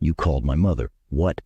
You called my mother. What?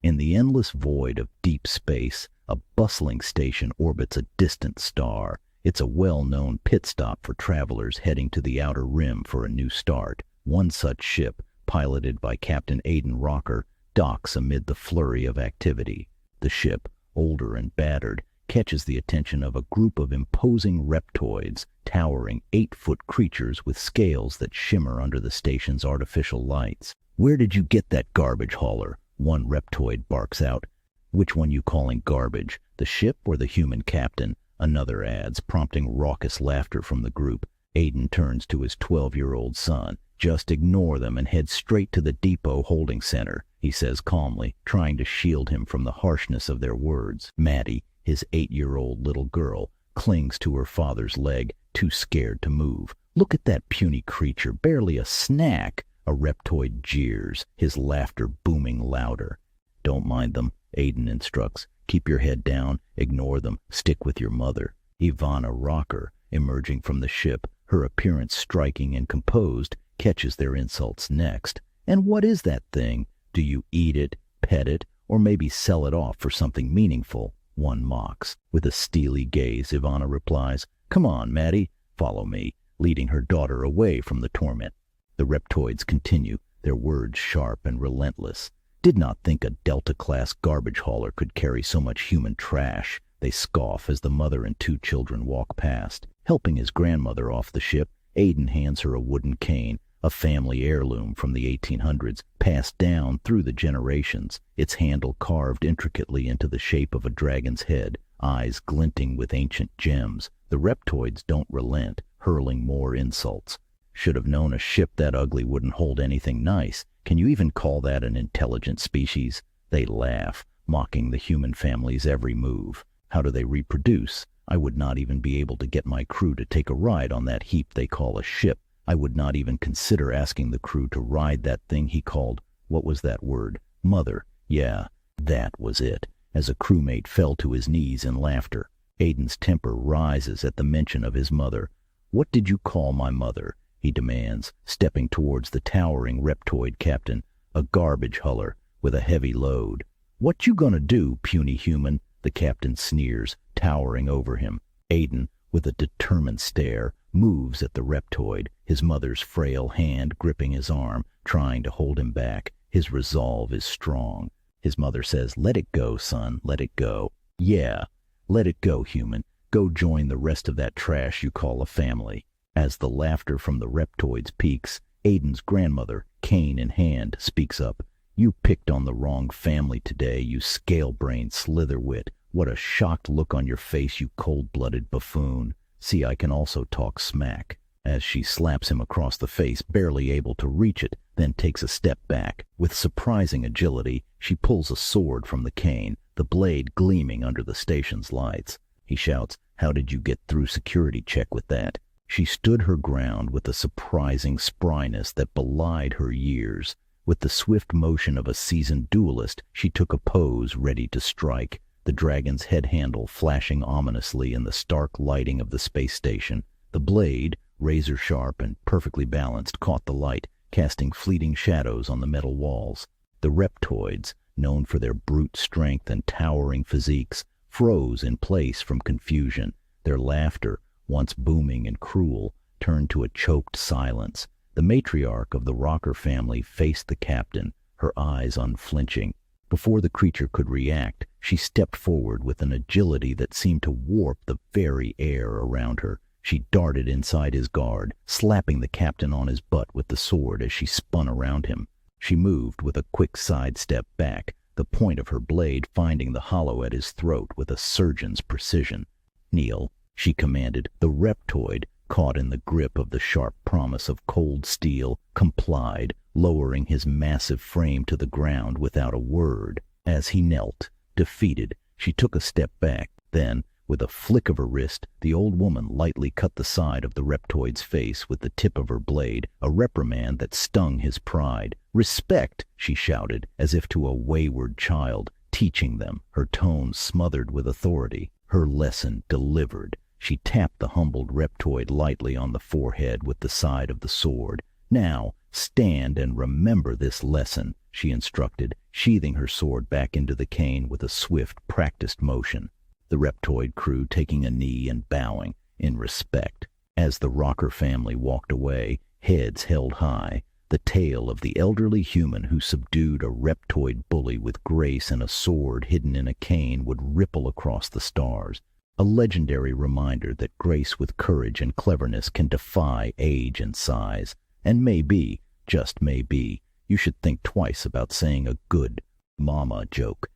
In the endless void of deep space, a bustling station orbits a distant star. It's a well-known pit stop for travelers heading to the outer rim for a new start. One such ship, piloted by Captain B.N.Rocker, docks amid the flurry of activity. The ship, older and battered, catches the attention of a group of imposing reptoids, towering 8-foot creatures with scales that shimmer under the station's artificial lights. "Where did you get that garbage hauler?" one reptoid barks out. "Which one you calling garbage, the ship or the human captain?" another adds, prompting raucous laughter from the group. Aiden turns to his 12-year-old son. "Just ignore them and head straight to the depot holding center," he says calmly, trying to shield him from the harshness of their words. Maddie, his 8-year-old little girl, clings to her father's leg, too scared to move. "Look at that puny creature, barely a snack," a reptoid jeers, his laughter booming louder. "Don't mind them," Aiden instructs. "Keep your head down, ignore them, stick with your mother." B.N.Rocker, emerging from the ship, her appearance striking and composed, catches their insults next. "And what is that thing? Do you eat it, pet it, or maybe sell it off for something meaningful?" one mocks. With a steely gaze, Ivana replies, "Come on, Maddie, follow me," leading her daughter away from the torment. The reptoids continue, their words sharp and relentless. "Did not think a Delta-class garbage hauler could carry so much human trash," they scoff as the mother and 2 children walk past. Helping his grandmother off the ship, Aiden hands her a wooden cane, a family heirloom from the 1800s, passed down through the generations, its handle carved intricately into the shape of a dragon's head, eyes glinting with ancient gems. The reptoids don't relent, hurling more insults. "Should have known a ship that ugly wouldn't hold anything nice. Can you even call that an intelligent species?" They laugh, mocking the human family's every move. "How do they reproduce? I would not even be able to get my crew to take a ride on that heap they call a ship. I would not even consider asking the crew to ride that thing he called, what was that word? Mother. Yeah, that was it." As a crewmate fell to his knees in laughter, Aiden's temper rises at the mention of his mother. "What did you call my mother?" he demands, stepping towards the towering reptoid captain. "A garbage hauler with a heavy load." "What you gonna do, puny human?" the captain sneers, towering over him. Aiden, with a determined stare, moves at the reptoid, his mother's frail hand gripping his arm, trying to hold him back. His resolve is strong. His mother says, "Let it go, son, let it go." "Yeah, let it go, human. Go join the rest of that trash you call a family." As the laughter from the reptoids peaks, Aiden's grandmother, cane in hand, speaks up. "You picked on the wrong family today, you scale-brained slitherwit. What a shocked look on your face, you cold-blooded buffoon. See, I can also talk smack." As she slaps him across the face, barely able to reach it, then takes a step back. With surprising agility, she pulls a sword from the cane, the blade gleaming under the station's lights. He shouts, "How did you get through security check with that?" She stood her ground with a surprising spryness that belied her years. With the swift motion of a seasoned duelist, she took a pose ready to strike, the dragon's head handle flashing ominously in the stark lighting of the space station. The blade, razor sharp and perfectly balanced, caught the light, casting fleeting shadows on the metal walls. The reptoids, known for their brute strength and towering physiques, froze in place from confusion. Their laughter, once booming and cruel, turned to a choked silence. The matriarch of the Rocker family faced the captain, her eyes unflinching. Before the creature could react, she stepped forward with an agility that seemed to warp the very air around her. She darted inside his guard, slapping the captain on his butt with the sword as she spun around him. She moved with a quick sidestep back, the point of her blade finding the hollow at his throat with a surgeon's precision. "Kneel," she commanded. The reptoid, caught in the grip of the sharp promise of cold steel, complied, lowering his massive frame to the ground without a word. As he knelt, defeated, she took a step back. Then, with a flick of her wrist, the old woman lightly cut the side of the reptoid's face with the tip of her blade, a reprimand that stung his pride. "Respect!" she shouted, as if to a wayward child, teaching them, her tone smothered with authority. Her lesson delivered. She tapped the humbled reptoid lightly on the forehead with the side of the sword. "Now, stand and remember this lesson," she instructed, sheathing her sword back into the cane with a swift, practiced motion, the Reptoid crew taking a knee and bowing in respect. As the Rocker family walked away, heads held high, the tale of the elderly human who subdued a Reptoid bully with grace and a sword hidden in a cane would ripple across the stars, a legendary reminder that grace with courage and cleverness can defy age and size, and maybe, just maybe, you should think twice about saying a good mama joke.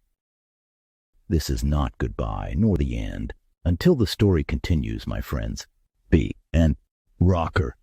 This is not goodbye, nor the end. Until the story continues, my friends. B.N.Rocker.